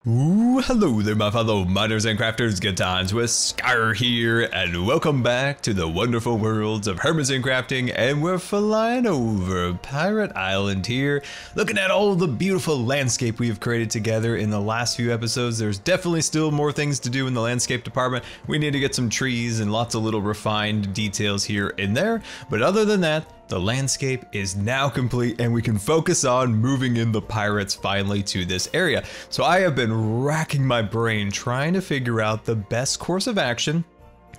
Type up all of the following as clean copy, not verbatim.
Ooh, hello there my fellow miners and crafters, good times with Scar here, and welcome back to the wonderful worlds of Hermitcraft Crafting, and we're flying over Pirate Island here, looking at all the beautiful landscape we've created together in the last few episodes. There's definitely still more things to do in the landscape department. We need to get some trees and lots of little refined details here and there, but other than that, the landscape is now complete and we can focus on moving in the pirates finally to this area. So I have been racking my brain trying to figure out the best course of action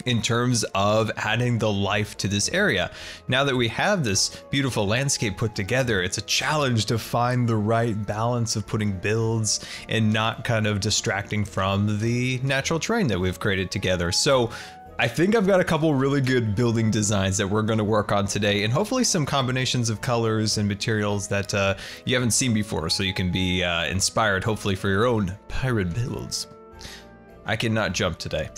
in terms of adding the life to this area. Now that we have this beautiful landscape put together, it's a challenge to find the right balance of putting builds and not kind of distracting from the natural terrain that we've created together. So I think I've got a couple really good building designs that we're going to work on today, and hopefully some combinations of colors and materials that you haven't seen before, so you can be inspired hopefully for your own pirate builds. I cannot jump today.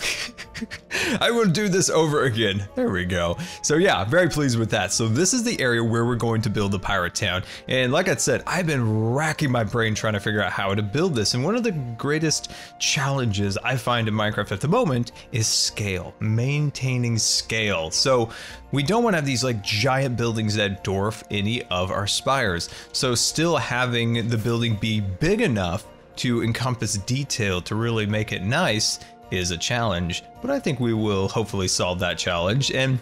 I will do this over again. There we go. So yeah, very pleased with that. So this is the area where we're going to build the pirate town. And like I said, I've been racking my brain trying to figure out how to build this. And one of the greatest challenges I find in Minecraft at the moment is scale, maintaining scale. So we don't want to have these like giant buildings that dwarf any of our spires. So still having the building be big enough to encompass detail to really make it nice is a challenge, but I think we will hopefully solve that challenge. And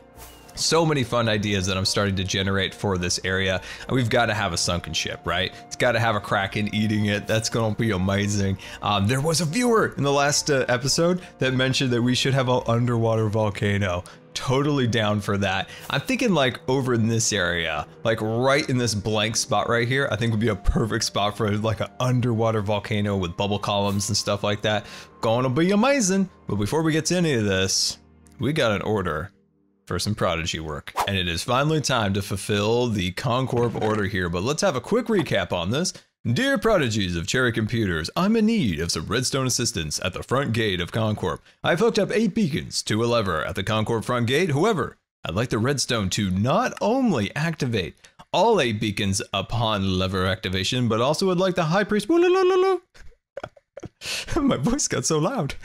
so many fun ideas that I'm starting to generate for this area. We've got to have a sunken ship, right? It's got to have a kraken eating it. That's going to be amazing. There was a viewer in the last episode that mentioned that we should have an underwater volcano. Totally down for that. I'm thinking like over in this area, like right in this blank spot right here, I think would be a perfect spot for like an underwater volcano with bubble columns and stuff like that. Gonna be amazing. But before we get to any of this, we got an order for some prodigy work. And it is finally time to fulfill the Corp order here, but let's have a quick recap on this. Dear prodigies of Cherry Computers, I'm in need of some redstone assistance at the front gate of Corp. I've hooked up 8 beacons to a lever at the Corp front gate. However, I'd like the redstone to not only activate all 8 beacons upon lever activation, but also would like the high priest. My voice got so loud.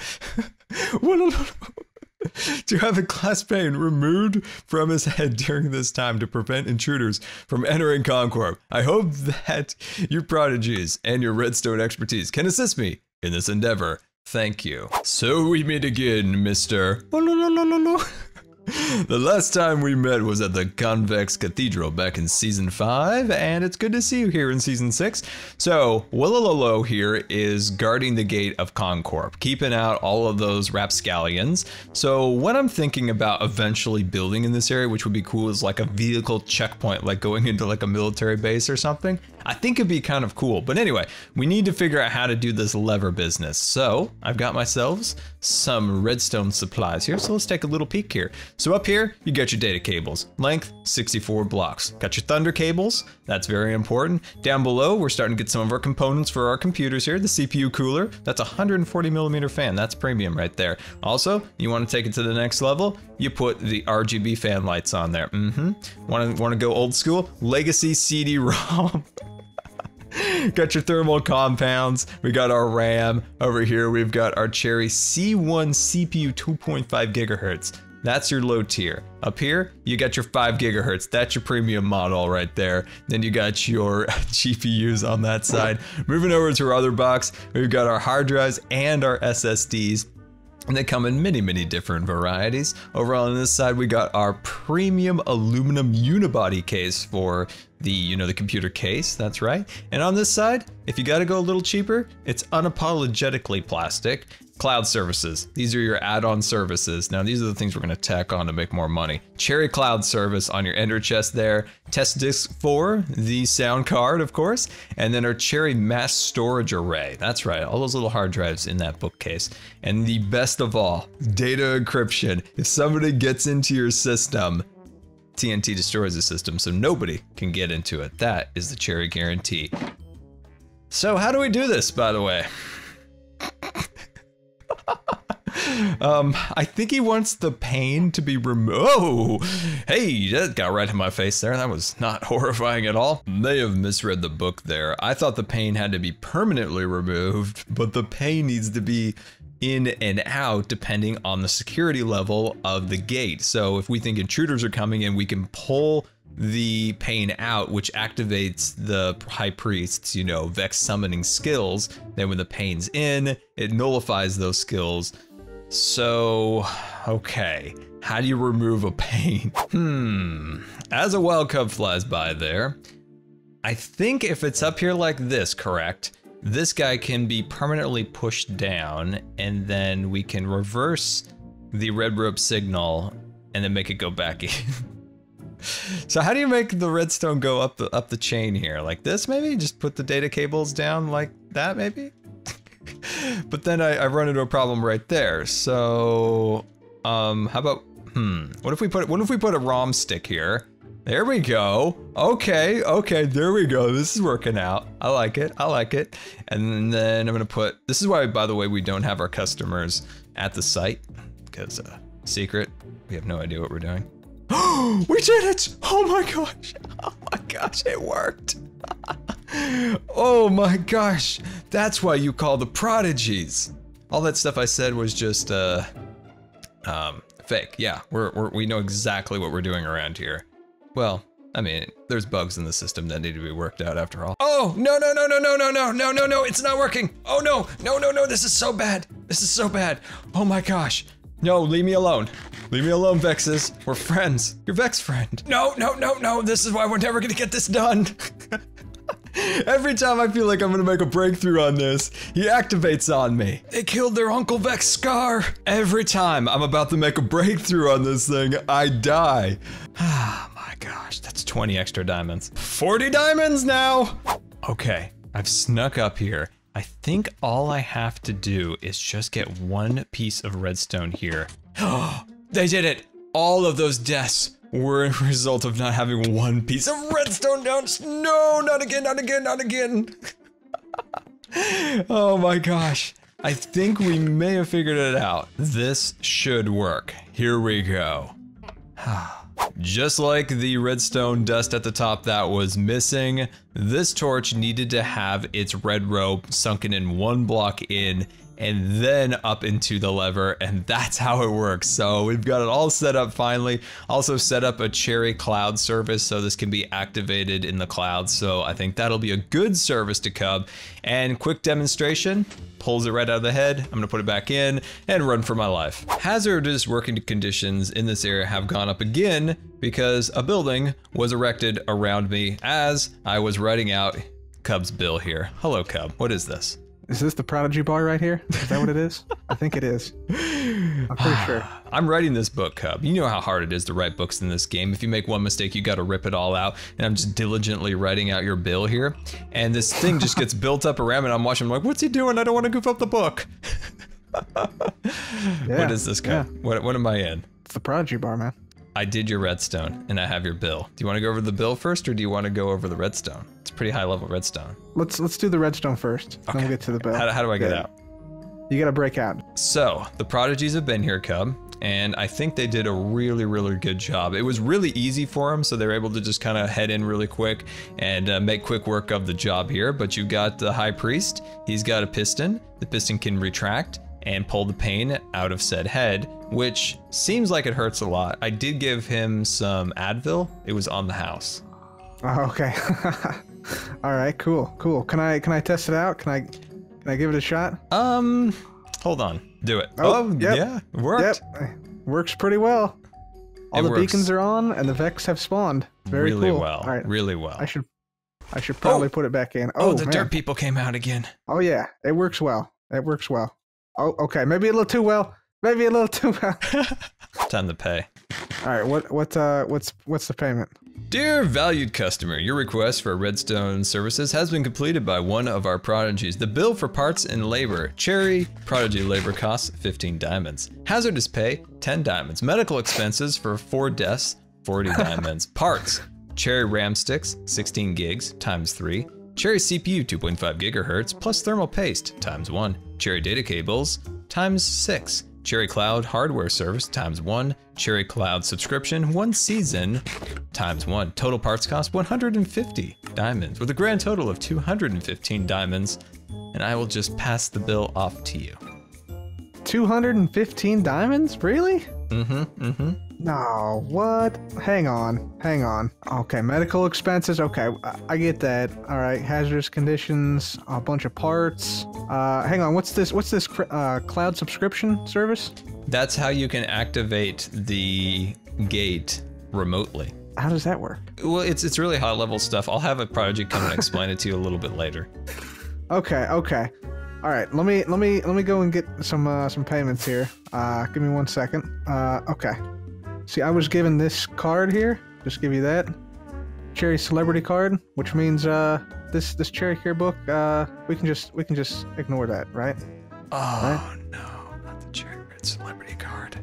To have a glass pane removed from his head during this time to prevent intruders from entering Corp. I hope that your prodigies and your redstone expertise can assist me in this endeavor. Thank you. So we meet again, Mr. The last time we met was at the Convex Cathedral back in Season 5, and it's good to see you here in Season 6. So, Willilolo here is guarding the gate of Corp, keeping out all of those rapscallions. So, what I'm thinking about eventually building in this area, which would be cool, is like a vehicle checkpoint, like going into like a military base or something. I think it'd be kind of cool. But anyway, we need to figure out how to do this lever business. So I've got myself some redstone supplies here. So let's take a little peek here. So up here, you got your data cables, length 64 blocks. Got your thunder cables, that's very important. Down below, we're starting to get some of our components for our computers here. The CPU cooler, that's a 140mm fan. That's premium right there. Also, you want to take it to the next level, you put the RGB fan lights on there. Want to go old school? Legacy CD-ROM. Got your thermal compounds, we got our RAM. Over here we've got our Cherry C1 CPU 2.5 gigahertz. That's your low tier. Up here, you got your 5 gigahertz. That's your premium model right there. Then you got your GPUs on that side. Moving over to our other box, we've got our hard drives and our SSDs. And they come in many, many different varieties. Over on this side, we got our premium aluminum unibody case for the, the computer case, that's right. And on this side, if you gotta go a little cheaper, it's unapologetically plastic. Cloud services, these are your add-on services. Now these are the things we're gonna tack on to make more money. Cherry Cloud service on your ender chest there. Test disk for the sound card, of course. And then our Cherry mass storage array. That's right, all those little hard drives in that bookcase. And the best of all, data encryption. If somebody gets into your system, TNT destroys the system, so nobody can get into it. That is the Cherry guarantee. So how do we do this, by the way? I think he wants the pane to be removed. Oh, hey, that got right in my face there. That was not horrifying at all. May have misread the book there. I thought the pane had to be permanently removed, but the pane needs to be in and out depending on the security level of the gate. So if we think intruders are coming in, we can pull the pane out, which activates the high priest's, you know, Vex summoning skills. Then when the pane's in, it nullifies those skills. So, okay, how do you remove a pane? As a wild cub flies by there, I think if it's up here like this, correct? This guy can be permanently pushed down, and then we can reverse the red rope signal and then make it go back in. So how do you make the redstone go up the chain here? Like this maybe? Just put the data cables down like that maybe? But then I run into a problem right there. So how about what if we put a ROM stick here? There we go. Okay, there we go. This is working out. I like it. And then I'm gonna put, this is why, by the way, we don't have our customers at the site, because secret, we have no idea what we're doing. We did it! Oh my gosh, it worked. Oh my gosh, that's why you call the prodigies. All that stuff I said was just fake. Yeah, we know exactly what we're doing around here. Well, I mean, there's bugs in the system that need to be worked out after all. Oh, no, it's not working. Oh no, this is so bad. Oh my gosh. No, leave me alone. Leave me alone, Vexes. We're friends. You're Vex friend. No, this is why we're never gonna get this done. Every time I feel like I'm gonna make a breakthrough on this, he activates on me. They killed their Uncle Vex.scar. Every time I'm about to make a breakthrough on this thing, I die. Ah, my gosh, that's 20 extra diamonds. 40 diamonds now! Okay, I've snuck up here. I think all I have to do is just get one piece of redstone here. They did it! All of those deaths were a result of not having one piece of redstone down. No, not again. Oh my gosh. I think we may have figured it out. This should work. Here we go. Just like the redstone dust at the top that was missing, this torch needed to have its red rope sunken in one block in and then up into the lever, and that's how it works. So we've got it all set up finally. Also set up a cherry cloud service so this can be activated in the cloud. So I think that'll be a good service to Cub. And quick demonstration, pulls it right out of the head. I'm gonna put it back in and run for my life. Hazardous working conditions in this area have gone up again because a building was erected around me as I was writing out Cub's bill here. Hello, Cub, what is this? Is this the Prodigy bar right here? Is that what it is? I think it is. I'm pretty sure. I'm writing this book, Cub. You know how hard it is to write books in this game. If you make one mistake, you gotta rip it all out. And I'm just diligently writing out your bill here. And this thing just gets built up around me and I'm watching, I'm like, what's he doing? I don't want to goof up the book. What is this, Cub? Yeah. What am I in? It's the Prodigy bar, man. I did your redstone and I have your bill. Do you want to go over the bill first or do you want to go over the redstone? It's pretty high level redstone. Let's do the redstone first. Okay. Then we'll get to the bill. How do I get out? You gotta break out. So the prodigies have been here, Cub, and I think they did a really good job. It was really easy for them, so they were able to just kind of head in really quick and make quick work of the job here. But you got the high priest. He's got a piston. The piston can retract and pull the pane out of said head, which seems like it hurts a lot. I did give him some Advil. It was on the house. Oh, okay. All right, cool. Can I test it out? Can I give it a shot? Hold on. Do it. Oh, yep. Yeah, it worked. Yep. Works pretty well. All the beacons are on and the Vex have spawned. Very cool. Really well. All right. Really well. I should probably put it back in. Oh, the dirt people came out again. Oh yeah, it works well. Oh, okay. Maybe a little too well. Time to pay. All right. What's the payment? Dear valued customer, your request for redstone services has been completed by one of our prodigies. The bill for parts and labor. Cherry prodigy labor costs 15 diamonds. Hazardous pay 10 diamonds. Medical expenses for 4 deaths 40 diamonds. Parts. Cherry RAM sticks 16 gigs times 3. Cherry CPU 2.5 gigahertz plus thermal paste times 1. Cherry data cables times 6. Cherry Cloud hardware service ×1, Cherry Cloud subscription 1 season ×1. Total parts cost 150 diamonds with a grand total of 215 diamonds. And I will just pass the bill off to you. 215 diamonds? Really? Mm-hmm. No, what? Hang on. Okay, medical expenses. Okay, I get that. All right, hazardous conditions, a bunch of parts. Hang on, what's this cloud subscription service? That's how you can activate the gate remotely. How does that work? Well, it's really high level stuff. I'll have a project come and explain it to you a little bit later. Okay. All right, let me go and get some payments here. Give me 1 second. Okay. See, I was given this card here. Just give you that. Cherry celebrity card, which means this Cherry Care book. We can just ignore that, right? Oh right? No, not the Cherry Red celebrity card.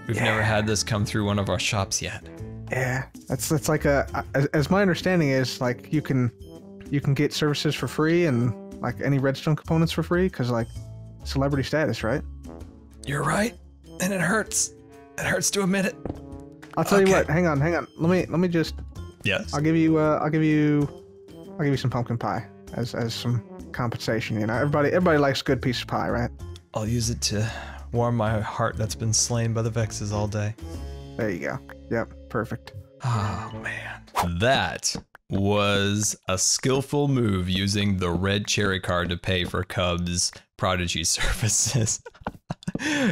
We've never had this come through one of our shops yet. Yeah, that's like as my understanding is, like you can get services for free and like any redstone components for free because like celebrity status, right? You're right, and it hurts. It hurts to admit it. I'll tell you what. Hang on. Let me just. Yes. I'll give you some pumpkin pie as some compensation. You know, everybody likes a good piece of pie, right? I'll use it to warm my heart that's been slain by the vexes all day. There you go. Yep, perfect. Oh man, that was a skillful move using the red cherry card to pay for Cub's prodigy services.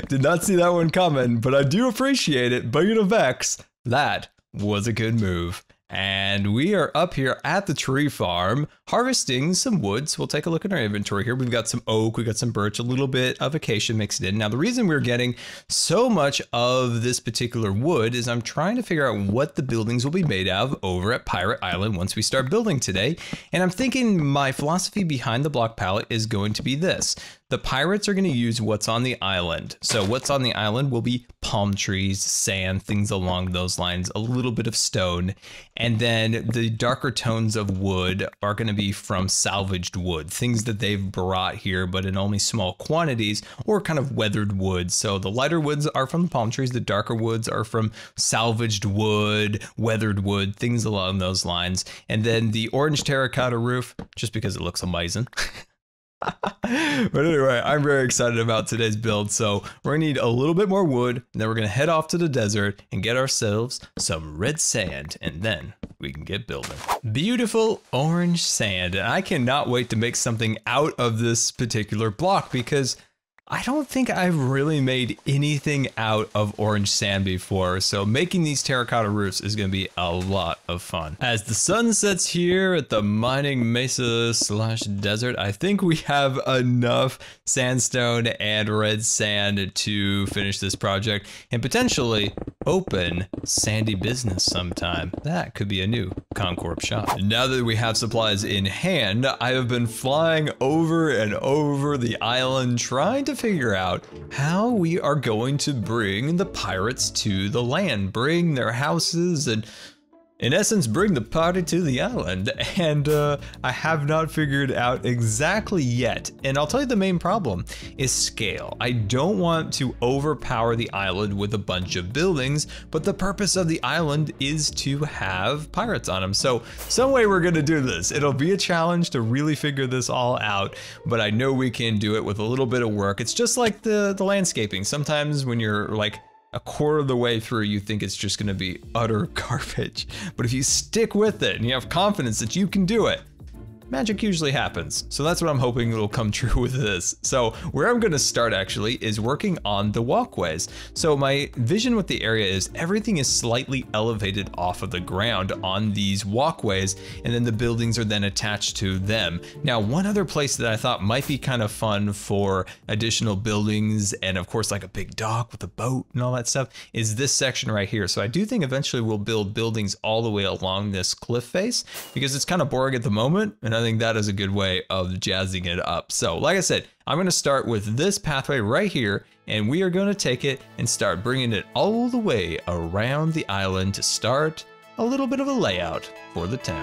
Did not see that one coming, but I do appreciate it. Bringing a Vex, that was a good move. And we are up here at the tree farm harvesting some wood. So we'll take a look at our inventory here. We've got some oak, we've got some birch, a little bit of acacia mixed in. Now, the reason we're getting so much of this particular wood is I'm trying to figure out what the buildings will be made of over at Pirate Island once we start building today. And I'm thinking my philosophy behind the block palette is going to be this. The pirates are going to use what's on the island. So what's on the island will be palm trees, sand, things along those lines, a little bit of stone. And then the darker tones of wood are going to be from salvaged wood, things that they've brought here, but in only small quantities or kind of weathered wood. So the lighter woods are from the palm trees. The darker woods are from salvaged wood, weathered wood, things along those lines. And then the orange terracotta roof, just because it looks amazing. But anyway, I'm very excited about today's build. So we're gonna need a little bit more wood, and then we're gonna head off to the desert and get ourselves some red sand, and then we can get building. Beautiful orange sand, and I cannot wait to make something out of this particular block because I don't think I've really made anything out of orange sand before, so making these terracotta roofs is going to be a lot of fun. As the sun sets here at the mining mesa / desert, I think we have enough sandstone and red sand to finish this project and potentially open sandy business sometime. That could be a new Corp shop. Now that we have supplies in hand, I have been flying over and over the island trying to figure out how we are going to bring the pirates to the land, bring their houses, and in essence, bring the party to the island. And I have not figured out exactly yet. And I'll tell you the main problem is scale. I don't want to overpower the island with a bunch of buildings, but the purpose of the island is to have pirates on them. So some way we're gonna do this. It'll be a challenge to really figure this all out, but I know we can do it with a little bit of work. It's just like the landscaping. Sometimes when you're like a quarter of the way through, you think it's just going to be utter garbage. But if you stick with it and you have confidence that you can do it, magic usually happens. So that's what I'm hoping will come true with this. So where I'm going to start actually is working on the walkways. So my vision with the area is everything is slightly elevated off of the ground on these walkways, and then the buildings are then attached to them. Now, one other place that I thought might be kind of fun for additional buildings, and of course like a big dock with a boat and all that stuff, is this section right here. So I do think eventually we'll build buildings all the way along this cliff face because it's kind of boring at the moment, and I think that is a good way of jazzing it up. So like I said, I'm going to start with this pathway right here, and we are going to take it and start bringing it all the way around the island to start a little bit of a layout for the town.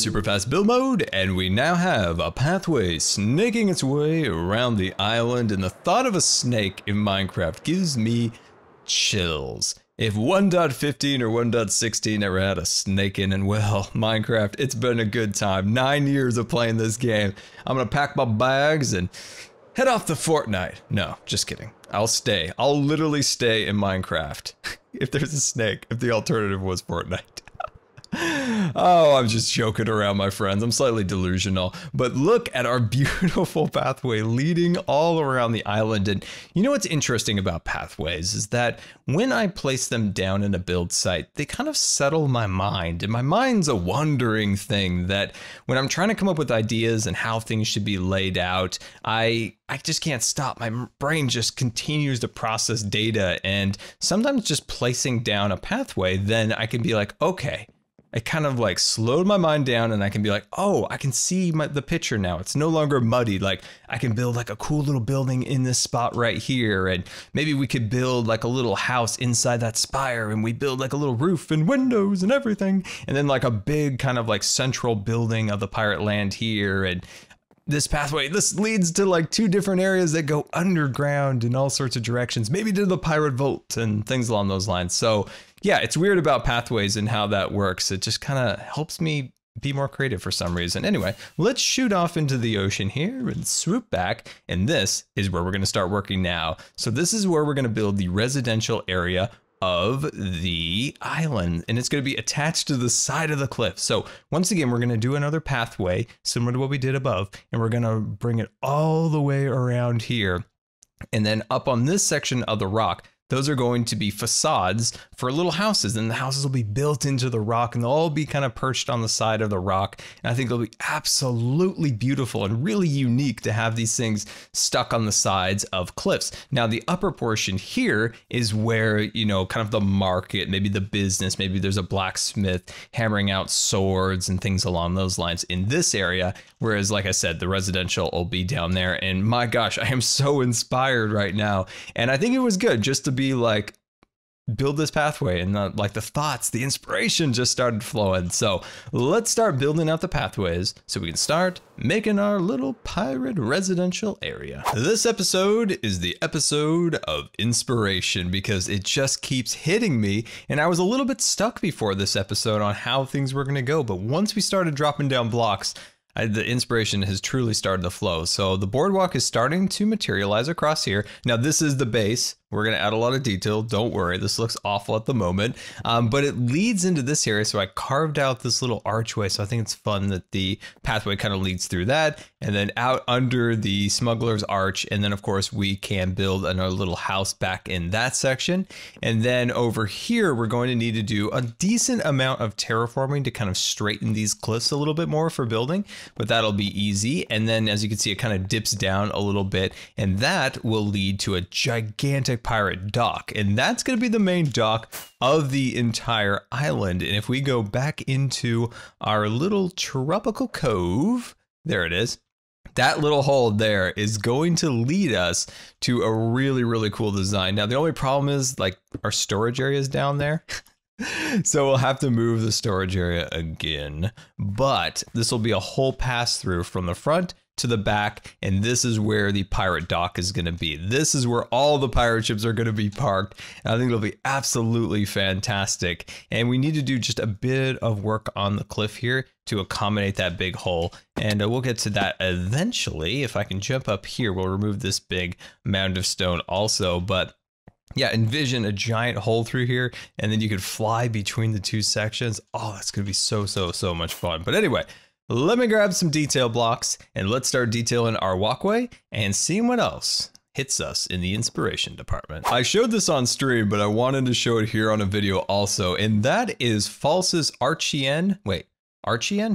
super fast build mode, and we now have a pathway snaking its way around the island, and the thought of a snake in Minecraft gives me chills. If 1.15 or 1.16 never had a snake in, and well, Minecraft, it's been a good time. 9 years of playing this game. I'm gonna pack my bags and head off to Fortnite. No, just kidding. I'll stay. I'll literally stay in Minecraft. If there's a snake, if the alternative was Fortnite. Oh, I'm just joking around, my friends. I'm slightly delusional. But look at our beautiful pathway leading all around the island. And you know what's interesting about pathways is that when I place them down in a build site, they kind of settle my mind. And my mind's a wandering thing that when I'm trying to come up with ideas and how things should be laid out, I just can't stop. My brain just continues to process data. And sometimes just placing down a pathway, then I can be like, okay, it kind of like slowed my mind down, and I can be like, oh, I can see the picture now. It's no longer muddy. Like I can build like a cool little building in this spot right here. And maybe we could build like a little house inside that spire, and we build like a little roof and windows and everything. And then like a big kind of like central building of the pirate land here. And this pathway, this leads to like 2 different areas that go underground in all sorts of directions, maybe to the pirate vault and things along those lines. So yeah, it's weird about pathways and how that works. It just kind of helps me be more creative for some reason. Anyway, let's shoot off into the ocean here and swoop back. And this is where we're going to start working now. So this is where we're going to build the residential area of the island, and it's going to be attached to the side of the cliff. So once again, we're going to do another pathway similar to what we did above, and we're going to bring it all the way around here. And then up on this section of the rock, those are going to be facades for little houses, and the houses will be built into the rock, and they'll all be kind of perched on the side of the rock. And I think they'll be absolutely beautiful and really unique to have these things stuck on the sides of cliffs. Now, the upper portion here is where, you know, kind of the market, maybe the business, maybe there's a blacksmith hammering out swords and things along those lines in this area. Whereas, like I said, the residential will be down there. And my gosh, I am so inspired right now. And I think it was good just to be like, build this pathway, and like the thoughts, the inspiration just started flowing. So let's start building out the pathways so we can start making our little pirate residential area. This episode is the episode of inspiration because it just keeps hitting me, and I was a little bit stuck before this episode on how things were going to go, but once we started dropping down blocks, the inspiration has truly started to flow. So the boardwalk is starting to materialize across here. Now this is the base. We're going to add a lot of detail. Don't worry. This looks awful at the moment, but it leads into this area. So I carved out this little archway. So I think it's fun that the pathway kind of leads through that and then out under the smuggler's arch. And then of course we can build another little house back in that section. And then over here, we're going to need to do a decent amount of terraforming to kind of straighten these cliffs a little bit more for building, but that'll be easy. And then as you can see, it kind of dips down a little bit, and that will lead to a gigantic pirate dock, and that's going to be the main dock of the entire island. And if we go back into our little tropical cove, there it is. That little hole there is going to lead us to a really, really cool design. Now, the only problem is like our storage area is down there. So we'll have to move the storage area again, but this will be a whole pass through from the front to the back, and this is where the pirate dock is going to be. This is where all the pirate ships are going to be parked, and I think it'll be absolutely fantastic. And we need to do just a bit of work on the cliff here to accommodate that big hole, and we'll get to that eventually. If I can jump up here, we'll remove this big mound of stone also, but yeah, envision a giant hole through here, and then you could fly between the 2 sections. Oh, that's going to be so much fun. But anyway, let me grab some detail blocks and let's start detailing our walkway and seeing what else hits us in the inspiration department. I showed this on stream, but I wanted to show it here on a video also, and that is False's HRN?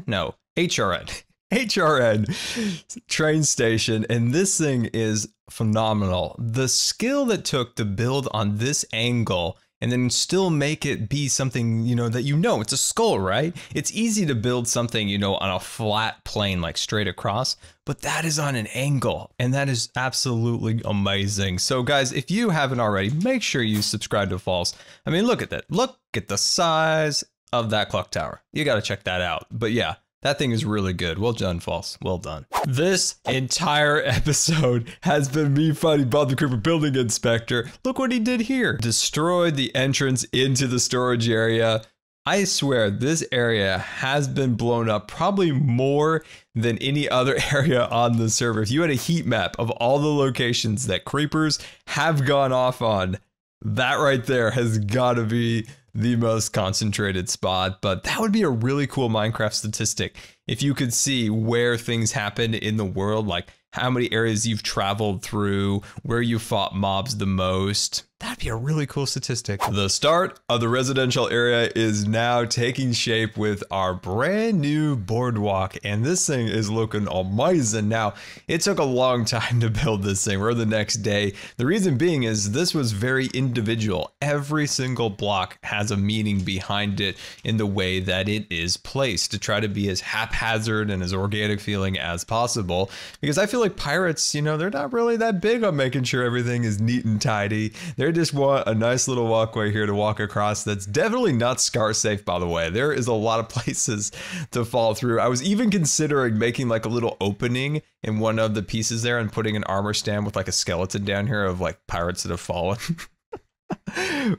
No, HRN. HRN train station, and this thing is phenomenal. The skill that took to build on this angle and then still make it be something, you know, that it's a skull, right? It's easy to build something, you know, on a flat plane, like straight across, but that is on an angle, and that is absolutely amazing. So guys, if you haven't already, make sure you subscribe to False. I mean, look at that. Look at the size of that clock tower. You got to check that out. But yeah, That thing is really good. Well done, False. Well done. This entire episode has been me fighting Bob the Creeper Building Inspector. Look what he did here. Destroyed the entrance into the storage area. I swear this area has been blown up probably more than any other area on the server. If you had a heat map of all the locations that creepers have gone off on, that right there has got to be the most concentrated spot. But that would be a really cool Minecraft statistic if you could see where things happen in the world, like how many areas you've traveled through, where you fought mobs the most. That'd be a really cool statistic. The start of the residential area is now taking shape with our brand new boardwalk, and this thing is looking amazing. Now, it took a long time to build this thing. We're the next day. The reason being is this was very individual. Every single block has a meaning behind it in the way that it is placed to try to be as haphazard and as organic feeling as possible. Because I feel like pirates, you know, they're not really that big on making sure everything is neat and tidy. They just want a nice little walkway here to walk across. That's definitely not Scar safe, by the way. There is a lot of places to fall through. I was even considering making like a little opening in one of the pieces there and putting an armor stand with like a skeleton down here of like pirates that have fallen.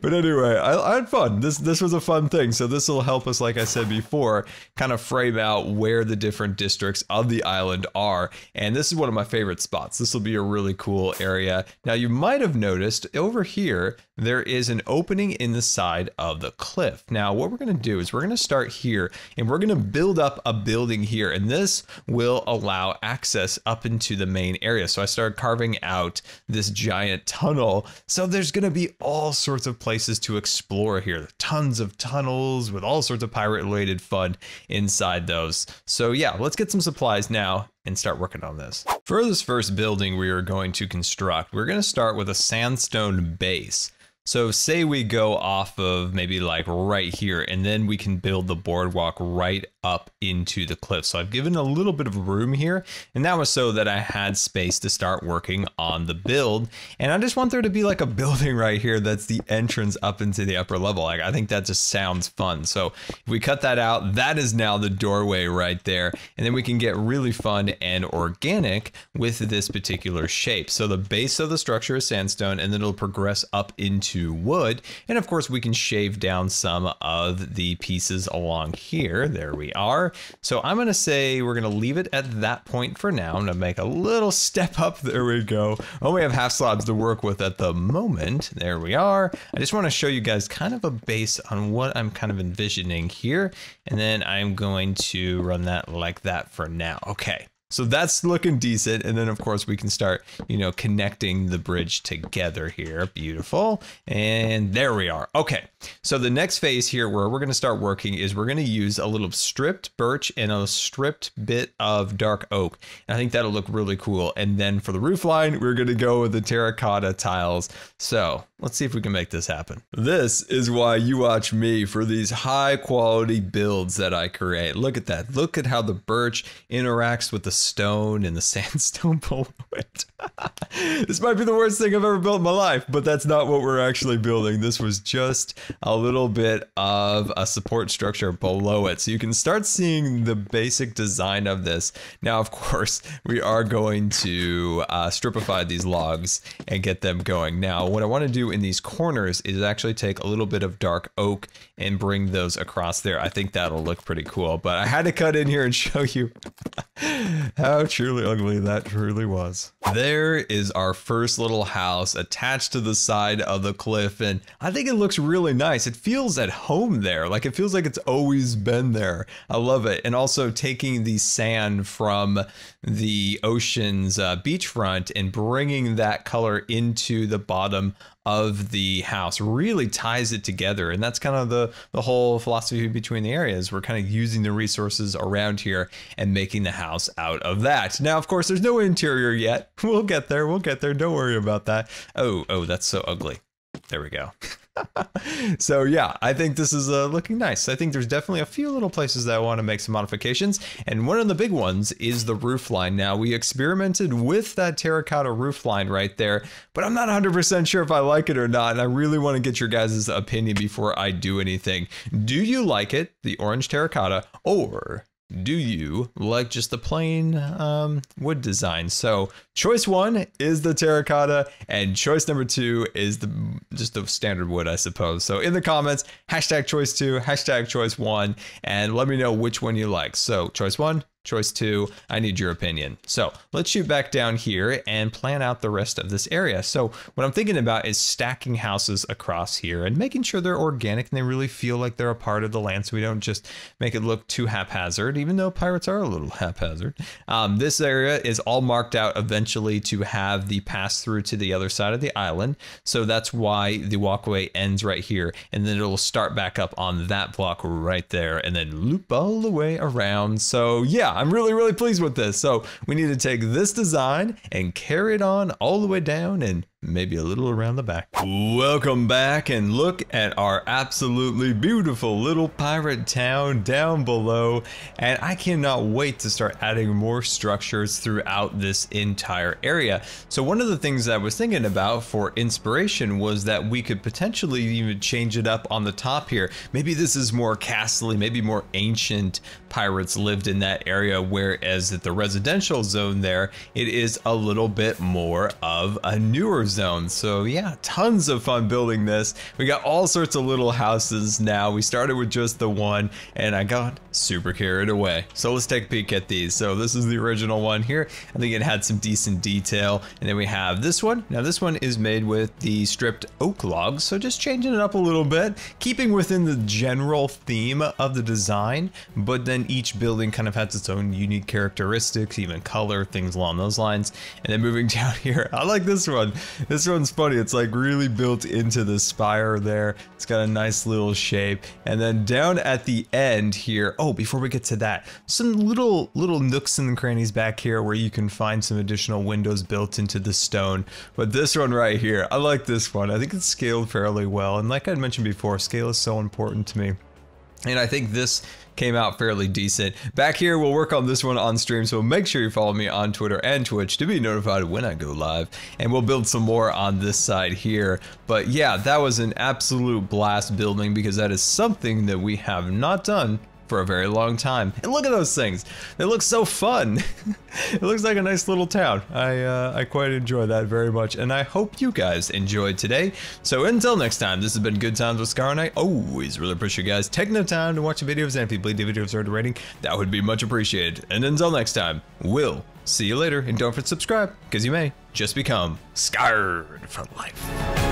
But anyway, I had fun. This was a fun thing. So this will help us, like I said before, kind of frame out where the different districts of the island are. And this is one of my favorite spots. This will be a really cool area. Now you might have noticed over here, there is an opening in the side of the cliff. Now what we're going to do is we're going to start here and we're going to build up a building here. And this will allow access up into the main area. So I started carving out this giant tunnel. So there's going to be all sorts of places to explore here. Tons of tunnels with all sorts of pirate related fun inside those. So yeah, let's get some supplies now and start working on this. For this first building we are going to construct, we're going to start with a sandstone base. So say we go off of maybe like right here, and then we can build the boardwalk right up into the cliff. So I've given a little bit of room here, and that was so that I had space to start working on the build. And I just want there to be like a building right here that's the entrance up into the upper level. Like, I think that just sounds fun. So if we cut that out, that is now the doorway right there. And then we can get really fun and organic with this particular shape. So the base of the structure is sandstone, and then it'll progress up into wood. And of course we can shave down some of the pieces along here. There we are. So I'm going to say we're going to leave it at that point for now. I'm going to make a little step up. There we go. Only have half slabs to work with at the moment. There we are. I just want to show you guys kind of a base on what I'm kind of envisioning here. And then I'm going to run that like that for now. Okay. So that's looking decent. And then of course we can start, you know, connecting the bridge together here. Beautiful. And there we are. Okay. So the next phase here where we're going to start working is we're going to use a little stripped birch and a stripped bit of dark oak. And I think that'll look really cool. And then for the roof line, we're going to go with the terracotta tiles. So let's see if we can make this happen. This is why you watch me for these high quality builds that I create. Look at that. Look at how the birch interacts with the stone and the sandstone below it. This might be the worst thing I've ever built in my life, but that's not what we're actually building. This was just a little bit of a support structure below it. So you can start seeing the basic design of this. Now, of course, we are going to stripify these logs and get them going. Now, what I want to do in these corners is actually take a little bit of dark oak and bring those across there. I think that'll look pretty cool, but I had to cut in here and show you how truly ugly that truly was. There is our first little house attached to the side of the cliff, and I think it looks really nice. It feels at home there, like it feels like it's always been there. I love it. And also taking the sand from the ocean's beachfront and bringing that color into the bottom of the house really ties it together. And that's kind of the whole philosophy between the areas. We're kind of using the resources around here and making the house out of that. Now, of course, there's no interior yet. We'll get there. We'll get there. Don't worry about that. Oh, that's so ugly. There we go. So yeah, I think this is looking nice. I think there's definitely a few little places that I want to make some modifications. And one of the big ones is the roof line. Now, we experimented with that terracotta roof line right there, but I'm not 100% sure if I like it or not. And I really want to get your guys' opinion before I do anything. Do you like it, the orange terracotta, or do you like just the plain wood design? So choice 1 is the terracotta, and choice number 2 is just the standard wood, I suppose. So in the comments, hashtag choice 2, hashtag choice 1, and let me know which one you like. So choice 1, choice 2, I need your opinion. So let's shoot back down here and plan out the rest of this area. So what I'm thinking about is stacking houses across here and making sure they're organic and they really feel like they're a part of the land, so we don't just make it look too haphazard, even though pirates are a little haphazard. This area is all marked out eventually to have the pass through to the other side of the island. So that's why the walkway ends right here, and then it'll start back up on that block right there and then loop all the way around. So yeah, I'm really pleased with this. So we need to take this design and carry it on all the way down and maybe a little around the back. Welcome back, and look at our absolutely beautiful little pirate town down below. And I cannot wait to start adding more structures throughout this entire area. So one of the things I was thinking about for inspiration was that we could potentially even change it up on the top here. Maybe this is more castle-y, maybe more ancient pirates lived in that area, whereas at the residential zone there, it is a little bit more of a newer zone. So yeah, tons of fun building this. We got all sorts of little houses now. We started with just the one and I got super carried away. So let's take a peek at these. So this is the original one here. I think it had some decent detail. And then we have this one. Now this one is made with the stripped oak logs. So just changing it up a little bit, keeping within the general theme of the design, but then each building kind of has its own unique characteristics, even color, things along those lines. And then moving down here, I like this one. This one's funny. It's like really built into the spire there. It's got a nice little shape. And then down at the end here, oh, before we get to that, some little nooks and crannies back here where you can find some additional windows built into the stone. But this one right here, I like this one. I think it's scaled fairly well. And like I mentioned before, scale is so important to me. And I think this came out fairly decent. Back here, we'll work on this one on stream, so make sure you follow me on Twitter and Twitch to be notified when I go live. And we'll build some more on this side here. But yeah, that was an absolute blast building because that is something that we have not done for a very long time. And look at those things. They look so fun. It looks like a nice little town. I quite enjoy that very much, and I hope you guys enjoyed today. So until next time, this has been Good Times with Scar, and I always really appreciate you guys taking the time to watch the videos, and if you believe the videos are a rating, that would be much appreciated. And until next time, we'll see you later, and don't forget to subscribe, because you may just become scarred for life.